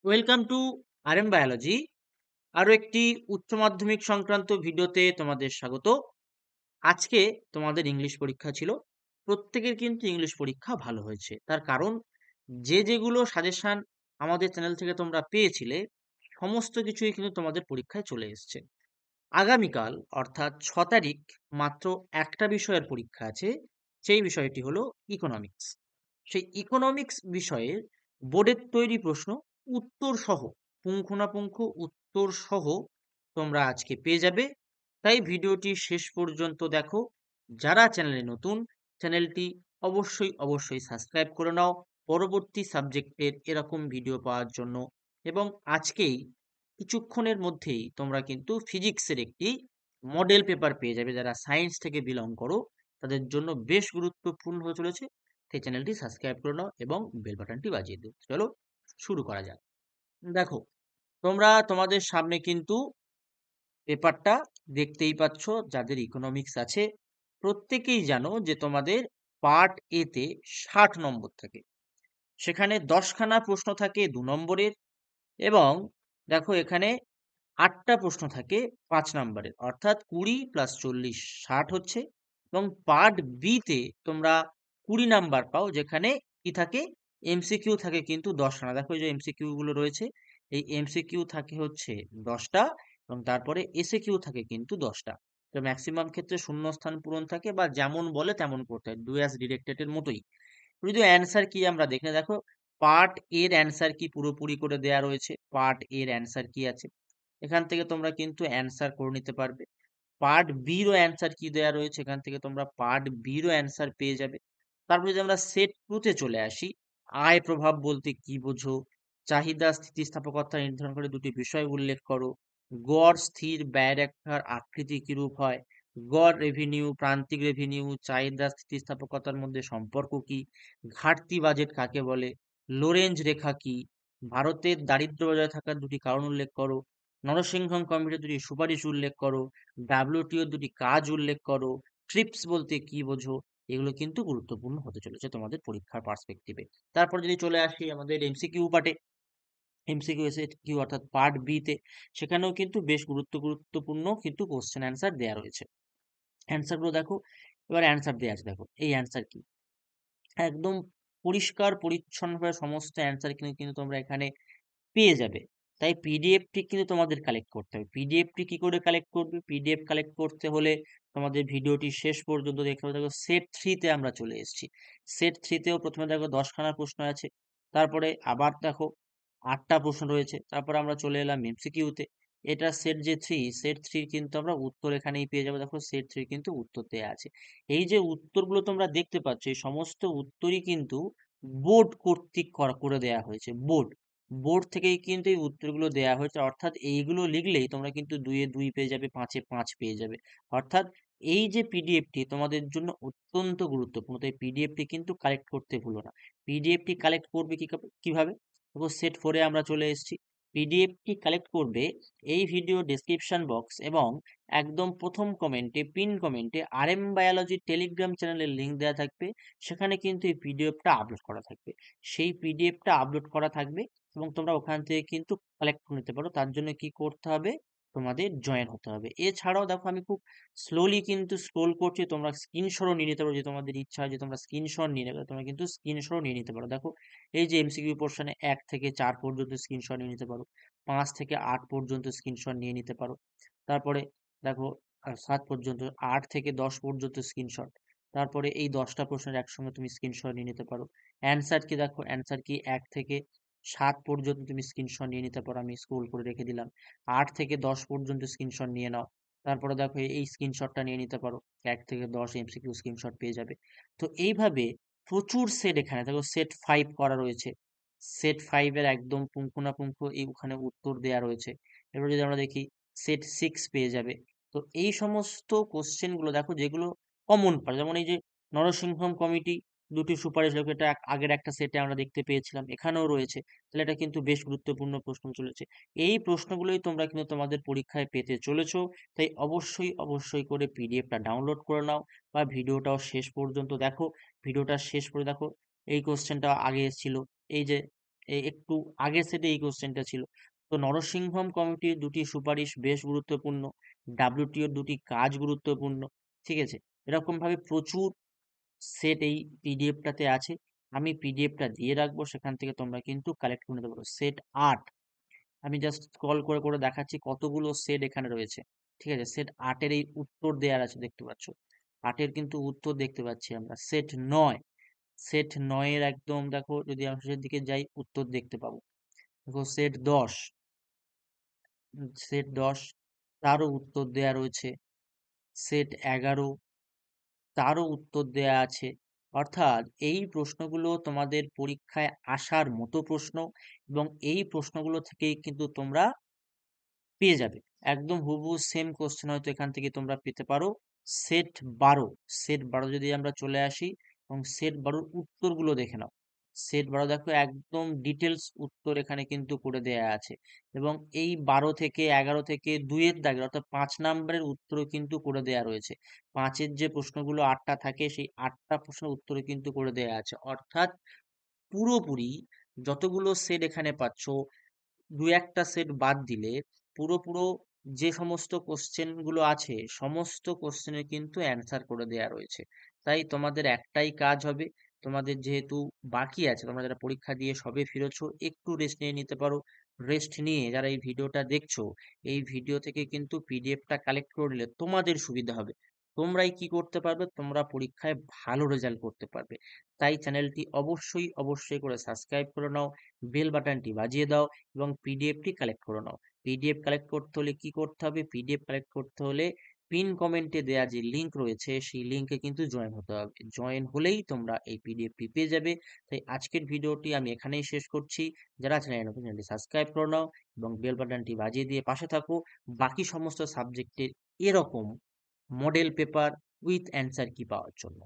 Welcome to RM biology. আরো একটি উচ্চ মাধ্যমিক সংক্রান্ত ভিডিওতে তোমাদের স্বাগত। আজকে তোমাদের ইংলিশ পরীক্ষা ছিল। প্রত্যেকের কিন্তু ইংলিশ পরীক্ষা ভালো হয়েছে, তার কারণ যেগুলো সাজেশন আমাদের চ্যানেল থেকে তোমরা পেয়েছিলে সমস্ত কিছুই কিন্তু তোমাদের পরীক্ষায় চলে এসছে। আগামীকাল অর্থাৎ 6 তারিখ মাত্র একটা বিষয়ের পরীক্ষা আছে। সেই বিষয়টি হলো ইকোনমিক্স। সেই ইকোনমিক্স বিষয়ের বোর্ডের তৈরি প্রশ্ন উত্তর সহ, পুঙ্খানুপুঙ্খ উত্তর সহ তোমরা আজকে পেয়ে যাবে। তাই ভিডিওটি শেষ পর্যন্ত দেখো। যারা চ্যানেলে নতুন, চ্যানেলটি অবশ্যই সাবস্ক্রাইব করে নাও পরবর্তী সাবজেক্টের এরকম ভিডিও পাওয়ার জন্য। এবং আজকেই কিছুক্ষণের মধ্যেই তোমরা কিন্তু ফিজিক্সের একটি মডেল পেপার পেয়ে যাবে। যারা সায়েন্স থেকে বিলং করো তাদের জন্য বেশ গুরুত্বপূর্ণ হতে চলেছে। সেই চ্যানেলটি সাবস্ক্রাইব করে নাও এবং বেল বাটনটি বাজিয়ে দিও। চলো শুরু করা যাক। দেখো, তোমরা তোমাদের সামনে কিন্তু পেপারটা দেখতেই পাচ্ছ। যাদের ইকোনমিক্স আছে প্রত্যেকেই জানো যে তোমাদের পার্ট এ তে 60 নম্বর থাকে, সেখানে 10খানা প্রশ্ন থাকে 2 নম্বরের। এবং দেখো এখানে 8টা প্রশ্ন থাকে 5 নম্বরের, অর্থাৎ 20 প্লাস 40 60 হচ্ছে। এবং পার্ট বি তে তোমরা 20 নাম্বার পাও, যেখানে কি থাকে, এমসিকিউ থাকে কিন্তু 10খানা। দেখো এই যে এমসিকিউ গুলো রয়েছে, এই এমসিকিউ থাকে হচ্ছে 10টা, এবং তারপরে এসএকিউ থাকে কিন্তু 10টা। তো ম্যাক্সিমাম ক্ষেত্রে শূন্যস্থান পূরণ থাকে, বা যেমন বলে তেমন করতে হয়, ডু অ্যাজ ডিরেক্টেড এর মতোই। যদি অ্যান্সার কি আমরা দেখে দেখো, পার্ট এর অ্যান্সার কি পুরোপুরি করে দেয়া রয়েছে। পার্ট এর অ্যান্সার কি আছে এখান থেকে তোমরা কিন্তু অ্যান্সার করে নিতে পারবে। পার্ট বিরও অ্যান্সার কি দেয়া রয়েছে, এখান থেকে তোমরা পার্ট বিরও অ্যান্সার পেয়ে যাবে। তারপরে যদি আমরা সেট টুতে চলে আসি, আয় প্রভাব বলতে কি বোঝো, চাহিদা স্থিতিস্থাপকতা নির্ধারণ করে দুটি বিষয় উল্লেখ করো, গড় স্থির ব্যয় রেখার আকৃতি কিরূপ হয়, গড় রেভিনিউ প্রান্তিক রেভিনিউ চাহিদা স্থিতিস্থাপকতার মধ্যে সম্পর্ক কি, ঘাটতি বাজেট কাকে বলে, লোরেঞ্জ রেখা কি, ভারতের দারিদ্র্য বজায় থাকার দুটি কারণ উল্লেখ করো, নরসিংহম কমিটির দুটি সুপারিশ উল্লেখ করো, ডাব্লিউটিওর দুটি কাজ উল্লেখ করো, ট্রিপস বলতে কি বোঝো। এগুলো কিন্তু গুরুত্বপূর্ণ হতে চলেছে তোমাদের পরীক্ষার পার্সপেক্টিভে। তারপর যদি চলে আসি আমাদের এমসিকিউ পার্টে, এমসিকিউ এসে কিউ অর্থাৎ পার্ট বি তে, সেখানেও কিন্তু বেশ গুরুত্বপূর্ণ কিন্তু কোশ্চেন অ্যান্সার দেওয়া রয়েছে। অ্যান্সার গুলো দেখো, এবার অ্যান্সার দেওয়া আছে। দেখো এই অ্যান্সার কি, একদম পরিষ্কার পরিচ্ছন্নভাবে সমস্ত অ্যান্সার কিন্তু কিন্তু তোমরা এখানে পেয়ে যাবে। তাই পিডিএফটি কিন্তু তোমাদের কালেক্ট করতে হবে। পিডিএফটি কি করে কালেক্ট করবে, পিডিএফ কালেক্ট করতে হলে তোমাদের ভিডিওটি শেষ পর্যন্ত দেখতে হবে। দেখো সেট থ্রিতে আমরা চলে এসেছি। সেট থ্রিতেও প্রথমে দেখো 10খানা প্রশ্ন আছে, তারপরে আবার দেখো 8টা প্রশ্ন রয়েছে, তারপরে আমরা চলে এলাম এমসিকিউতে। এটা সেট যে থ্রি, সেট থ্রি কিন্তু আমরা উত্তর এখানেই পেয়ে যাবো। দেখো সেট থ্রি কিন্তু উত্তর দেয়া আছে। এই যে উত্তরগুলো তোমরা দেখতে পাচ্ছ, এই সমস্ত উত্তরই কিন্তু বোর্ড কর্তৃক করে দেয়া হয়েছে। বোর্ড থেকেই কিন্তু এই উত্তরগুলো দেয়া হয়েছে, অর্থাৎ এইগুলো লিখলেই তোমরা কিন্তু 2-এ 2 পেয়ে যাবে, 5-এ 5 পেয়ে যাবে। অর্থাৎ এই যে পিডিএফটি তোমাদের জন্য অত্যন্ত গুরুত্বপূর্ণ, তাই পিডিএফটি কিন্তু কালেক্ট করতে ভুলো না। পিডিএফটি কালেক্ট করবে কিভাবে, দেখো সেট 4-এ আমরা চলে এসেছি। পিডিএফটি কালেক্ট করবে এই ভিডিও ডেসক্রিপশন বক্স এবং একদম প্রথম কমেন্টে, পিন কমেন্টে আরএম বায়োলজি টেলিগ্রাম চ্যানেলের লিঙ্ক দেওয়া থাকবে। সেখানে কিন্তু এই পিডিএফটা আপলোড করা থাকবে। সেই পিডিএফটা আপলোড করা থাকবে এবং তোমরা ওখান থেকে কিন্তু কালেক্ট করে নিতে পারো। তার জন্য কি করতে হবে, তোমাদের জয়েন হতে হবে। এছাড়াও দেখো আমি খুব স্লোলি কিন্তু স্ক্রোল করছি, তোমরা স্ক্রিনশটও নিয়ে নিতে পারো। যে তোমাদের ইচ্ছা হয় যে তোমরা স্ক্রিনশট নিয়ে নেবে, তোমরা কিন্তু স্ক্রিনশটও নিয়ে নিতে পারো। দেখো এই যে এমসিকিউ পোর্শনে 1 থেকে 4 পর্যন্ত স্ক্রিনশট নিয়ে নিতে পারো, 5 থেকে 8 পর্যন্ত স্ক্রিনশট নিয়ে নিতে পারো। তারপরে দেখো 7 পর্যন্ত, 8 থেকে 10 পর্যন্ত স্ক্রিনশট। তারপরে এই 10টা প্রশ্নের একসঙ্গে তুমি স্ক্রিনশট নিয়ে নিতে পারো। অ্যান্সার কি, দেখো অ্যান্সার কি 1 থেকে 7 পর্যন্ত তুমি স্ক্রিনশট নিয়ে নিতে পারো, আমি স্ক্রোল করে রেখে দিলাম। 8 থেকে 10 পর্যন্ত স্ক্রিনশট নিয়ে নাও। তারপরে দেখো এই স্ক্রিনশটটা নিয়ে নিতে পারো, 1 থেকে 10 এমসিকিউ স্ক্রিনশট পেয়ে যাবে। তো এইভাবে প্রচুর সেট, এখানে দেখো সেট 5 করা রয়েছে। সেট 5 এর একদম পুঙ্খানুপুঙ্খ এই ওখানে উত্তর দেয়া রয়েছে। এবার যদি আমরা দেখি সেট 6 পেয়ে যাবে। তো এই সমস্ত কোশ্চেন গুলো দেখো যেগুলো কমন পায়, যেমন এই যে নরসিংহম কমিটি দুটি সুপারিশ লোক, এটা আগের একটা সেটে আমরা দেখতে পেয়েছিলাম, এখানেও রয়েছে। তাহলে এটা কিন্তু বেশ গুরুত্বপূর্ণ প্রশ্ন চলেছে। এই প্রশ্নগুলোই তোমরা কিন্তু তোমাদের পরীক্ষায় পেতে চলেছো। তাই অবশ্যই করে পিডিএফটা ডাউনলোড করে নাও বা ভিডিওটাও শেষ পর্যন্ত দেখো। ভিডিওটা শেষ করে দেখো, এই কোশ্চেনটা আগে এসেছিল, এই যে একটু আগের সেটে এই কোশ্চেনটা ছিল। তো নরসিংহম কমিটির দুটি সুপারিশ বেশ গুরুত্বপূর্ণ, ডাব্লিউটিওর দুটি কাজ গুরুত্বপূর্ণ, ঠিক আছে? এরকম ভাবে প্রচুর সেট এই পিডিএফটাতে আছে। আমি পিডিএফটা দিয়ে রাখবো, সেখান থেকে তোমরা কিন্তু কালেক্ট করে নিতে পারো। সেট 8, আমি জাস্ট স্ক্রল করে করে দেখাচ্ছি কতগুলো সেট এখানে রয়েছে, ঠিক আছে? সেট 8-এর এই উত্তর দেওয়ার আছে, দেখতে পাচ্ছ 8-এর কিন্তু উত্তর দেখতে পাচ্ছি আমরা। সেট 9, সেট 9-এর একদম দেখো, যদি আমি শেষের দিকে যাই উত্তর দেখতে পাবো। দেখো সেট 10, সেট 10 তারও উত্তর দেয়া রয়েছে। সেট 11, তারও উত্তর দেয়া আছে। অর্থাৎ এই প্রশ্নগুলো তোমাদের পরীক্ষায় আসার মতো প্রশ্ন, এবং এই প্রশ্নগুলো থেকেই কিন্তু তোমরা পেয়ে যাবে। একদম হুবহু সেম কোশ্চেন হয়তো এখান থেকে তোমরা পেতে পারো। সেট 12, সেট 12 যদি আমরা চলে আসি এবং সেট 12-র উত্তরগুলো দেখে নাও। সেট 12 দেখো একদম ডিটেলস উত্তর এখানে কিন্তু করে দেয়া আছে, এবং এই 12 থেকে 11 থেকে 2-এর দাগের অর্থাৎ 5 নাম্বারের উত্তরও কিন্তু করে দেয়া রয়েছে। 5-এর যে প্রশ্নগুলো 8টা থাকে, সেই 8টা প্রশ্নের উত্তরও কিন্তু করে দেয়া আছে। অর্থাৎ পুরোপুরি যতগুলো সেট এখানে পাচ্ছ, দু একটা সেট বাদ দিলে পুরো যে সমস্ত কোশ্চেন গুলো আছে, সমস্ত কোশ্চেনের কিন্তু অ্যান্সার করে দেয়া রয়েছে। তাই তোমাদের একটাই কাজ হবে, তোমাদের যেহেতু বাকি আছে, তোমরা যারা পরীক্ষা দিয়ে সবে ফিরেছো, একটু রেস্ট নিয়ে নিতে পারো। রেস্ট নিয়ে যারা এই ভিডিওটা দেখছো, এই ভিডিও থেকে কিন্তু পিডিএফটা কালেক্ট করে নিলে তোমাদের সুবিধা হবে। তোমরাই কি করতে পারবে, তোমরা পরীক্ষায় ভালো রেজাল্ট করতে পারবে। তাই চ্যানেলটি অবশ্যই অবশ্যই করে সাবস্ক্রাইব করে নাও, বেল বাটনটি বাজিয়ে দাও, এবং পিডিএফটি কালেক্ট করে নাও। পিডিএফ কালেক্ট করতে হলে কি করতে হবে, পিডিএফ কালেক্ট করতে হলে পিন কমেন্টে দেয়া যে লিঙ্ক রয়েছে, সেই লিঙ্কে কিন্তু জয়েন হতে হবে। জয়েন হলেই তোমরা এই পিডিএফটি পেয়ে যাবে। তাই আজকের ভিডিওটি আমি এখানেই শেষ করছি। যারা চ্যানেল নতুন, চ্যানেলটি সাবস্ক্রাইব করে নাও এবং বেল বাটনটি বাজিয়ে দিয়ে পাশে থাকো বাকি সমস্ত সাবজেক্টের এরকম মডেল পেপার উইথ অ্যান্সার কি পাওয়ার জন্য।